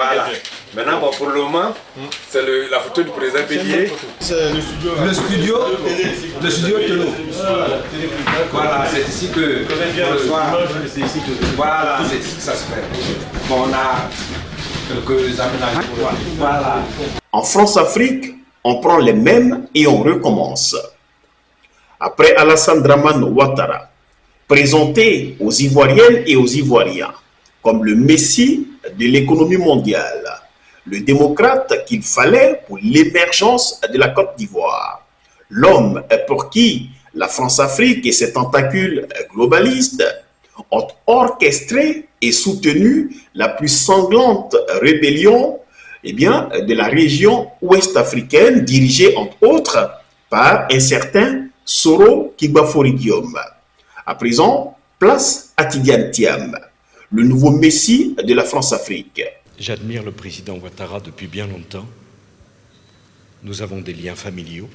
Voilà. Maintenant, bon, pour le moment, c'est la photo du président Bélier. C'est le studio Telo. Voilà, c'est ici que on reçoit. Voilà, c'est ici que ça se fait. Bon, on a quelques aménagements. Voilà. En France-Afrique, on prend les mêmes et on recommence. Après Alassane Dramane Ouattara, présenté aux Ivoiriennes et aux Ivoiriens comme le messie de l'économie mondiale, le démocrate qu'il fallait pour l'émergence de la Côte d'Ivoire, l'homme pour qui la France-Afrique et ses tentacules globalistes ont orchestré et soutenu la plus sanglante rébellion de la région ouest-africaine, dirigée entre autres par un certain Soro Kibafori Guillaume. À présent, place à Tidiane Thiam, le nouveau messie de la France-Afrique. J'admire le président Ouattara depuis bien longtemps. Nous avons des liens familiaux.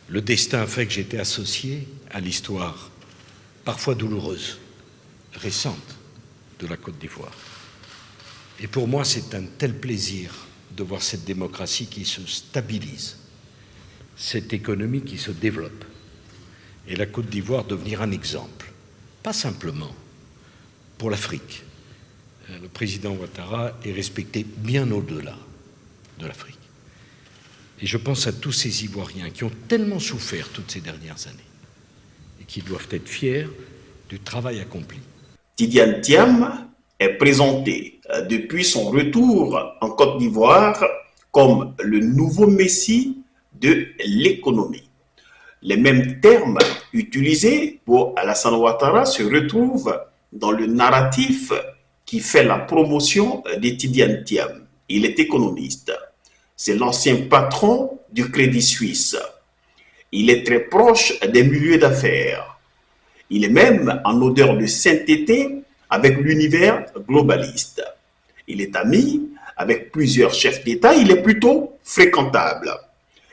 Le destin a fait que j'étais associé à l'histoire, parfois douloureuse, récente, de la Côte d'Ivoire. Et pour moi, c'est un tel plaisir de voir cette démocratie qui se stabilise, cette économie qui se développe, et la Côte d'Ivoire devenir un exemple, pas simplement pour l'Afrique. Le président Ouattara est respecté bien au-delà de l'Afrique. Et je pense à tous ces Ivoiriens qui ont tellement souffert toutes ces dernières années et qui doivent être fiers du travail accompli. Tidiane Thiam est présenté depuis son retour en Côte d'Ivoire comme le nouveau messie de l'économie. Les mêmes termes utilisés pour Alassane Ouattara se retrouvent dans le narratif qui fait la promotion de Tidiane Thiam. Il est économiste. C'est l'ancien patron du Crédit Suisse. Il est très proche des milieux d'affaires. Il est même en odeur de sainteté avec l'univers globaliste. Il est ami avec plusieurs chefs d'État. Il est plutôt fréquentable.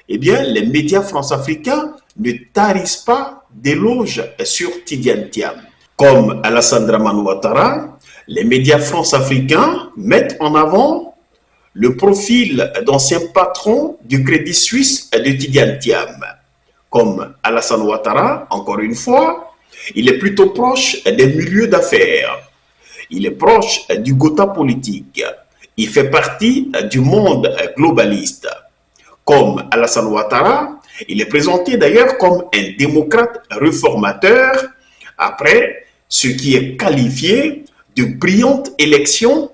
Eh bien, les médias france-africains ne tarissent pas d'éloges sur Tidiane Thiam. Comme Alassane Dramane Ouattara, les médias france-africains mettent en avant le profil d'ancien patron du Crédit Suisse de Tidiane Thiam. Comme Alassane Ouattara, encore une fois, il est plutôt proche des milieux d'affaires. Il est proche du Gotha politique. Il fait partie du monde globaliste. Comme Alassane Ouattara, il est présenté d'ailleurs comme un démocrate réformateur après ce qui est qualifié de brillante élection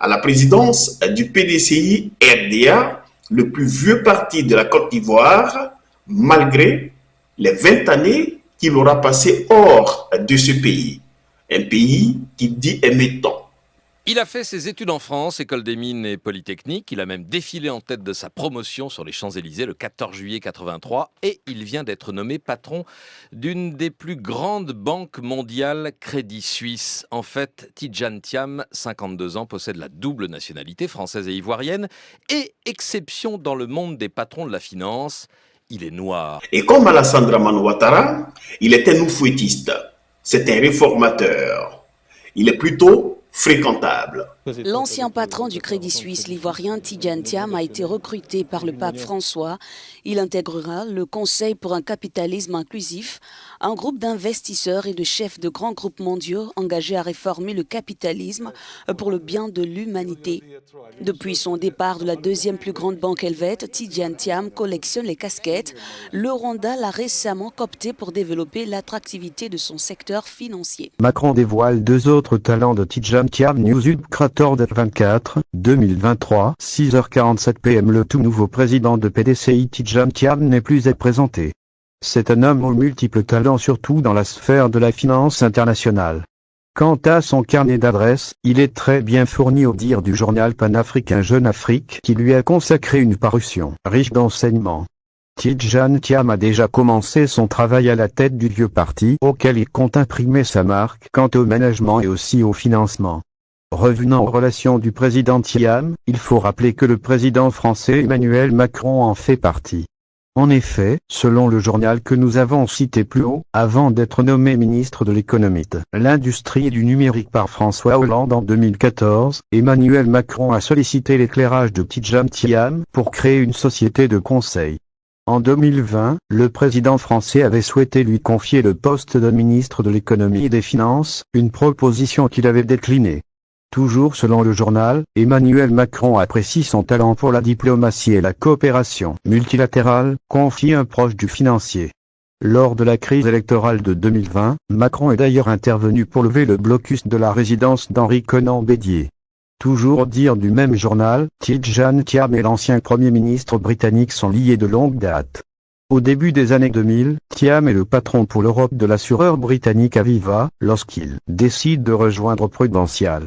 à la présidence du PDCI RDA, le plus vieux parti de la Côte d'Ivoire, malgré les 20 années qu'il aura passé hors de ce pays. Un pays qui dit émettant. Il a fait ses études en France, École des Mines et Polytechnique. Il a même défilé en tête de sa promotion sur les Champs-Élysées le 14 juillet 83 et il vient d'être nommé patron d'une des plus grandes banques mondiales, Crédit Suisse. En fait, Tidiane Thiam, 52 ans, possède la double nationalité française et ivoirienne et, exception dans le monde des patrons de la finance, il est noir. Et comme Alassane Dramane Ouattara, il est un oufouettiste. C'est un réformateur. Il est plutôt fréquentable. L'ancien patron du Crédit Suisse, l'ivoirien Tidiane Thiam, a été recruté par le pape François. Il intégrera le Conseil pour un capitalisme inclusif, un groupe d'investisseurs et de chefs de grands groupes mondiaux engagés à réformer le capitalisme pour le bien de l'humanité. Depuis son départ de la deuxième plus grande banque helvète, Tidiane Thiam collectionne les casquettes. Le Rwanda l'a récemment coopté pour développer l'attractivité de son secteur financier. Macron dévoile deux autres talents de Tidiane Thiam. Newsweek Creator 24, 2023, 6h47 PM. Le tout nouveau président de PDCI Tidiane Thiam n'est plus à présenter. C'est un homme aux multiples talents, surtout dans la sphère de la finance internationale. Quant à son carnet d'adresses, il est très bien fourni au dire du journal panafricain Jeune Afrique qui lui a consacré une parution riche d'enseignements. Tidiane Thiam a déjà commencé son travail à la tête du vieux parti auquel il compte imprimer sa marque quant au management et aussi au financement. Revenant aux relations du président Thiam, il faut rappeler que le président français Emmanuel Macron en fait partie. En effet, selon le journal que nous avons cité plus haut, avant d'être nommé ministre de l'économie, l'industrie et du numérique par François Hollande en 2014, Emmanuel Macron a sollicité l'éclairage de Tidjane Thiam pour créer une société de conseil. En 2020, le président français avait souhaité lui confier le poste de ministre de l'économie et des finances, une proposition qu'il avait déclinée. Toujours selon le journal, Emmanuel Macron apprécie son talent pour la diplomatie et la coopération multilatérale, confie un proche du financier. Lors de la crise électorale de 2020, Macron est d'ailleurs intervenu pour lever le blocus de la résidence d'Henri Konan Bédier. Toujours au dire du même journal, Tidjane Thiam et l'ancien Premier ministre britannique sont liés de longue date. Au début des années 2000, Thiam est le patron pour l'Europe de l'assureur britannique Aviva, lorsqu'il décide de rejoindre Prudential.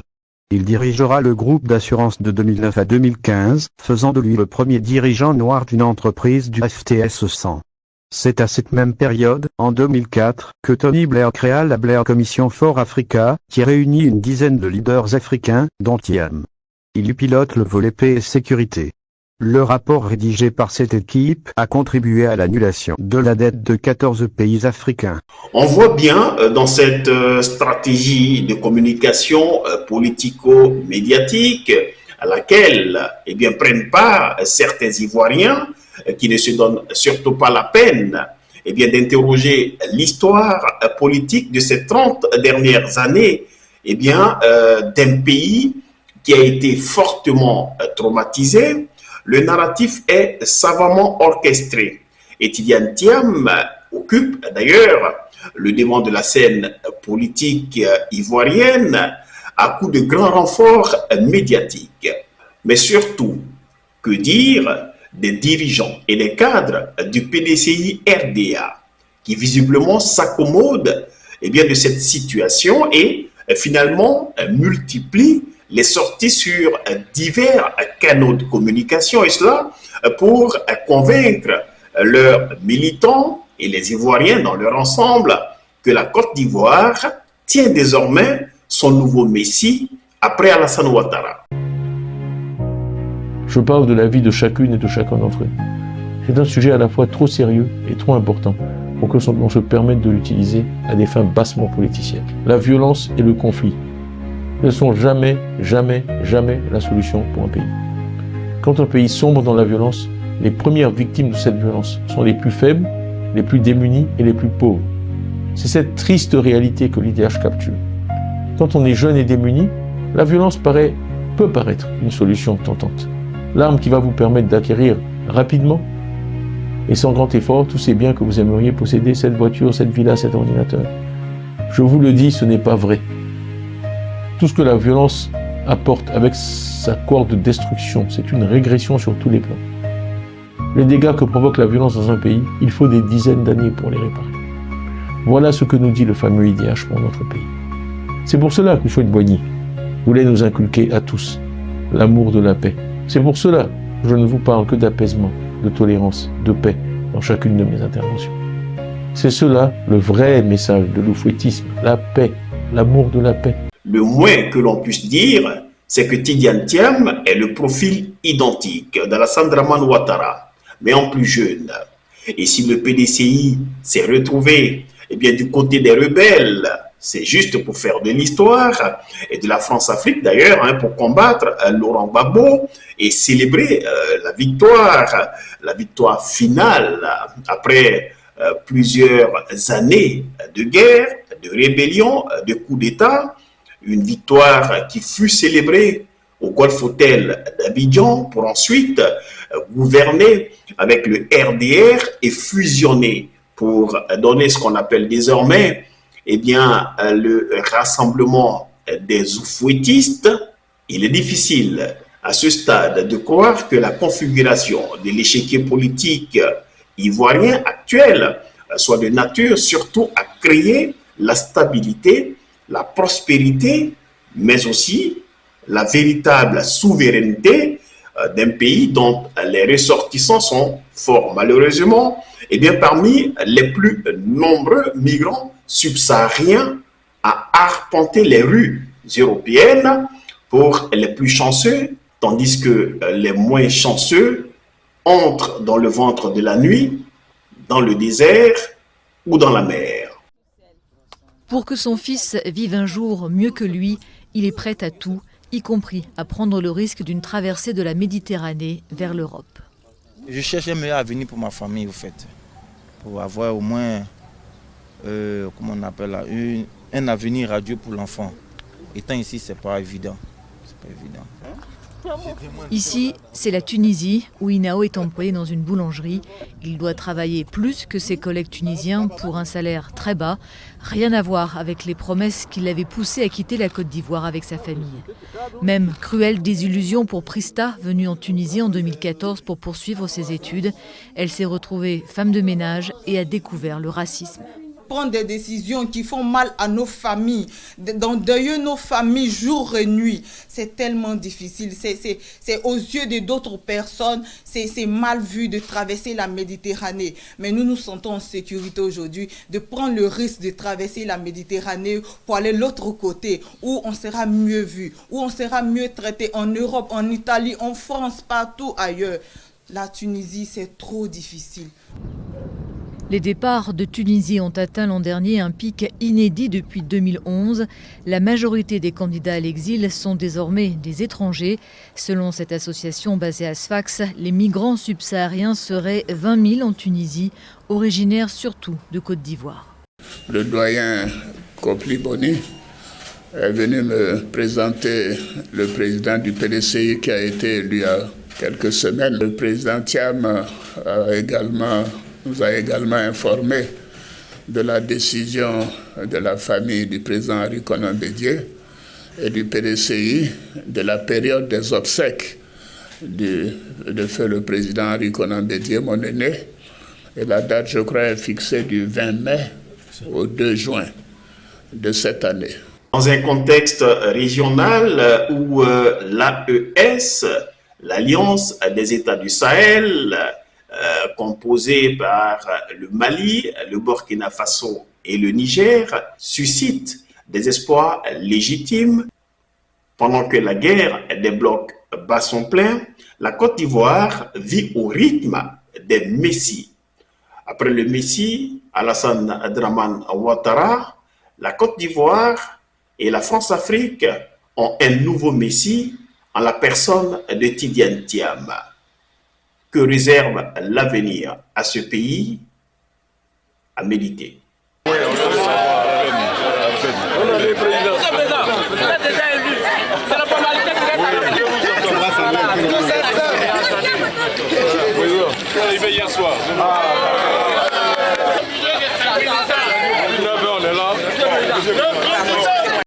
Il dirigera le groupe d'assurance de 2009 à 2015, faisant de lui le premier dirigeant noir d'une entreprise du FTSE 100. C'est à cette même période, en 2004, que Tony Blair créa la Blair Commission for Africa, qui réunit une dizaine de leaders africains, dont Thiam. Il y pilote le volet paix et sécurité. Le rapport rédigé par cette équipe a contribué à l'annulation de la dette de 14 pays africains. On voit bien dans cette stratégie de communication politico-médiatique à laquelle prennent part certains Ivoiriens qui ne se donnent surtout pas la peine d'interroger l'histoire politique de ces 30 dernières années d'un pays qui a été fortement traumatisé. Le narratif est savamment orchestré. Et Tidjane Thiam occupe d'ailleurs le devant de la scène politique ivoirienne à coup de grands renforts médiatiques. Mais surtout, que dire des dirigeants et des cadres du PDCI RDA qui visiblement s'accommodent de cette situation et finalement multiplient les sorties sur divers canaux de communication, et cela pour convaincre leurs militants et les Ivoiriens dans leur ensemble que la Côte d'Ivoire tient désormais son nouveau messie après Alassane Ouattara. Je parle de la vie de chacune et de chacun d'entre eux. C'est un sujet à la fois trop sérieux et trop important pour que l'on se permette de l'utiliser à des fins bassement politiciennes. La violence et le conflit ne sont jamais, jamais, jamais la solution pour un pays. Quand un pays sombre dans la violence, les premières victimes de cette violence sont les plus faibles, les plus démunis et les plus pauvres. C'est cette triste réalité que l'IDH capture. Quand on est jeune et démuni, la violence peut paraître une solution tentante. L'arme qui va vous permettre d'acquérir rapidement et sans grand effort tous ces biens que vous aimeriez posséder, cette voiture, cette villa, cet ordinateur. Je vous le dis, ce n'est pas vrai. Tout ce que la violence apporte avec sa cohorte de destruction, c'est une régression sur tous les plans. Les dégâts que provoque la violence dans un pays, il faut des dizaines d'années pour les réparer. Voilà ce que nous dit le fameux IDH pour notre pays. C'est pour cela qu'il faut une Boigny voulait nous inculquer à tous l'amour de la paix. C'est pour cela que je ne vous parle que d'apaisement, de tolérance, de paix dans chacune de mes interventions. C'est cela le vrai message de l'oufouettisme, la paix, l'amour de la paix. Le moins que l'on puisse dire, c'est que Tidjane Thiam est le profil identique d'Alassane Dramane Ouattara, mais en plus jeune. Et si le PDCI s'est retrouvé du côté des rebelles, c'est juste pour faire de l'histoire et de la France-Afrique d'ailleurs, pour combattre Laurent Gbagbo et célébrer la victoire finale après plusieurs années de guerre, de rébellion, de coup d'État. Une victoire qui fut célébrée au Golf Hotel d'Abidjan pour ensuite gouverner avec le RDR et fusionner pour donner ce qu'on appelle désormais le rassemblement des oufouettistes. Il est difficile à ce stade de croire que la configuration de l'échiquier politique ivoirien actuel soit de nature surtout à créer la stabilité, la prospérité, mais aussi la véritable souveraineté d'un pays dont les ressortissants sont fort malheureusement parmi les plus nombreux migrants subsahariens à arpenter les rues européennes pour les plus chanceux, tandis que les moins chanceux entre dans le ventre de la nuit, dans le désert ou dans la mer. Pour que son fils vive un jour mieux que lui, il est prêt à tout, y compris à prendre le risque d'une traversée de la Méditerranée vers l'Europe. Je cherche un meilleur avenir pour ma famille, au fait. Pour avoir au moins, comment on appelle là, un avenir radieux pour l'enfant. Étant ici, c'est pas évident. C'est pas évident. Ici, c'est la Tunisie, où Inao est employé dans une boulangerie. Il doit travailler plus que ses collègues tunisiens pour un salaire très bas. Rien à voir avec les promesses qui l'avaient poussé à quitter la Côte d'Ivoire avec sa famille. Même cruelle désillusion pour Prista, venue en Tunisie en 2014 pour poursuivre ses études. Elle s'est retrouvée femme de ménage et a découvert le racisme. Prendre des décisions qui font mal à nos familles, d'endeuiller nos familles jour et nuit, c'est tellement difficile. C'est aux yeux d'autres personnes, c'est mal vu de traverser la Méditerranée. Mais nous nous sentons en sécurité aujourd'hui de prendre le risque de traverser la Méditerranée pour aller de l'autre côté, où on sera mieux vu, où on sera mieux traité en Europe, en Italie, en France, partout ailleurs. La Tunisie, c'est trop difficile. Les départs de Tunisie ont atteint l'an dernier un pic inédit depuis 2011. La majorité des candidats à l'exil sont désormais des étrangers. Selon cette association basée à Sfax, les migrants subsahariens seraient 20 000 en Tunisie, originaires surtout de Côte d'Ivoire. Le doyen Kopli Boni est venu me présenter le président du PDCI qui a été élu il y a quelques semaines. Le président Thiam nous a également informé de la décision de la famille du président Henri Konan Bédié et du PDCI de la période des obsèques de feu le président Henri Konan Bédié, mon aîné. Et la date, je crois, est fixée du 20 mai au 2 juin de cette année. Dans un contexte régional où l'AES, l'Alliance des États du Sahel, composée par le Mali, le Burkina Faso et le Niger, suscite des espoirs légitimes. Pendant que la guerre des blocs bat son plein, la Côte d'Ivoire vit au rythme des messies. Après le messie Alassane Dramane Ouattara, la Côte d'Ivoire et la France-Afrique ont un nouveau messie en la personne de Tidiane Thiam. Que réserve l'avenir à ce pays? À méditer. Oui, on veut savoir. On a les présidents. Vous êtes déjà élu. C'est la formalité je suis arrivé hier soir. On est là.